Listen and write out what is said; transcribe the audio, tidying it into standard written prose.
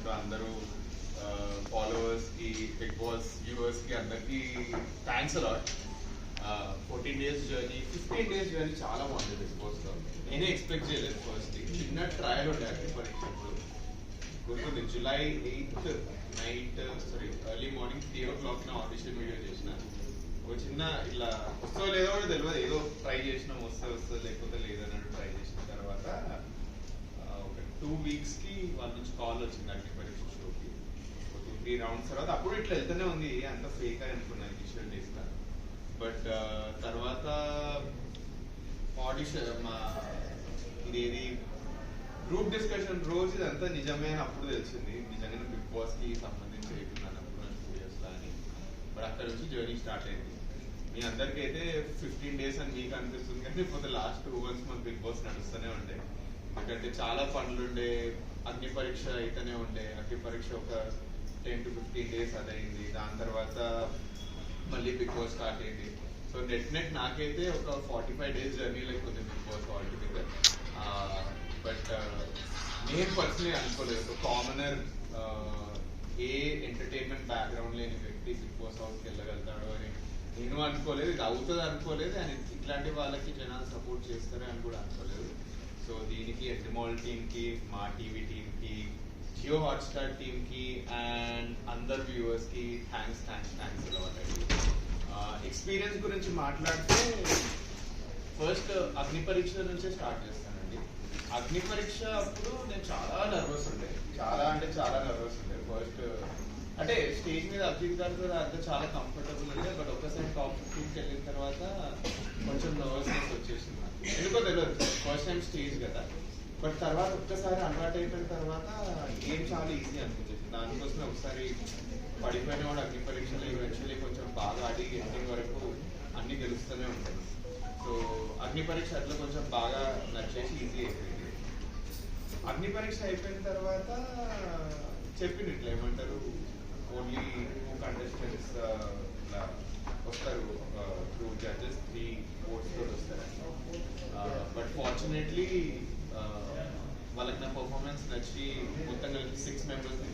వచ్చిన అందరూ ఫాలోవర్స్కి, big boss వ్యూవర్స్కి అందరికీ thanks a lot. 14 days journey, 15 days journey చాలా బాగుంది బిగ్ బాస్లో. నేనే ఎక్స్పెక్ట్ చేయలేదు. ఫస్ట్ చిన్న ట్రయల్ ఉండే అగ్ని పరీక్ష గుర్తుంది. July 8th night early morning 3 o'clock audition video చేసిన. ఒక చిన్న ఇలా వస్తుందో లేదో కూడా తెలియదు, ఏదో ట్రై చేసినాం, వస్తుంది లేకపోతే లేదన్నట్టు ట్రై చేసిన తర్వాత ఒక 2 weeks వాళ్ళ నుంచి కాల్ వచ్చింది అగ్ని పరీక్ష షోకి. 2-3 rounds తర్వాత అప్పుడు ఇట్లా వెళ్తూనే ఉంది, అంత ఫేక్ అని అనుకున్నాను ఇనిషియల్ డేస్లో. బట్ తర్వాత ఆడిషన్ మా ఇదేది గ్రూప్ డిస్కషన్ రోజు ఇదంతా నిజమే అని అప్పుడు తెలిసింది. నిజంగానే బిగ్ బాస్కి సంబంధించి అయిపోయిందని అనుకున్నాను 2 years అని. బట్ అక్కడ నుంచి జర్నీ స్టార్ట్ అయింది. మీ అందరికైతే 15 days అని మీకు అనిపిస్తుంది, కానీ పోతే లాస్ట్ 2 months మనకు బిగ్ బాస్ నడుస్తూనే ఉండే. ఎందుకంటే చాలా పనులు ఉండే, అగ్ని పరీక్ష అయితేనే ఉండే. అగ్ని పరీక్ష ఒక 10 to 15 days అదైంది. దాని తర్వాత మళ్ళీ బిగ్ బాస్ స్టార్ట్ అయింది. సో నెట్ నాకైతే ఒక 45 days జర్నీ లేకపోతే బిగ్ బాస్ ఆల్టుగెదర్. బట్ నేను పర్సనలీ అనుకోలేదు, ఒక కామనర్ ఏ ఎంటర్టైన్మెంట్ బ్యాక్గ్రౌండ్ లేని వ్యక్తి బిగ్ బాస్ హౌస్కి వెళ్ళగలుగుతాడు అని నేను అనుకోలేదు. ఇది అవుతుంది అనుకోలేదు, అండ్ ఇట్లాంటి వాళ్ళకి జనాలు సపోర్ట్ చేస్తారు అని కూడా అనుకోలేదు. సో దీనికి ఎడ్మాల్ టీమ్కి, మా టీవీ టీమ్కి, జియో హాట్స్టార్ టీమ్కి అండ్ అందరు వ్యూవర్స్కి థ్యాంక్స్ అలవాటండి. ఎక్స్పీరియన్స్ గురించి మాట్లాడితే ఫస్ట్ అగ్ని పరీక్ష నుంచే స్టార్ట్ చేస్తానండి. అగ్ని పరీక్ష అప్పుడు నేను చాలా నర్వస్ ఉండే, చాలా నర్వస్ ఉండే. ఫస్ట్ అంటే స్టేజ్ మీద అభిజిత్ గారితో అంతా చాలా కంఫర్టబుల్ ఉండే. బట్ ఒక్కసారి టాప్ 15కి వెళ్ళిన తర్వాత కొంచెం నర్వస్నెస్ వచ్చేసింది నాకు. ఎందుకో తెలియదు, ఫస్ట్ టైం స్టేజ్ కదా. బట్ తర్వాత ఒక్కసారి అలవాటు అయిపోయిన తర్వాత గేమ్ చాలా ఈజీ అనిపించింది. దానికోసమే ఒకసారి పడిపోయిన కూడా అగ్ని పరీక్షలు ఈవెన్చువల్లీ కొంచెం బాగా ఆడి ఎండింగ్ వరకు అన్ని తెలుస్తూనే ఉంటుంది. సో అగ్ని పరీక్ష అట్లా కొంచెం బాగా నచ్చేసి ఈజీ అయిపోయింది. అగ్ని పరీక్ష అయిపోయిన తర్వాత చెప్పింది ఇట్లా ఏమంటారు, ఓన్లీ 2 contestants ఇట్లా వస్తారు, 2 judges 3 votes తోటి వస్తారని. బట్ ఫార్చునేట్లీ వాళ్ళకి నా పర్ఫార్మెన్స్ నచ్చి మొత్తం కలిపి 6 members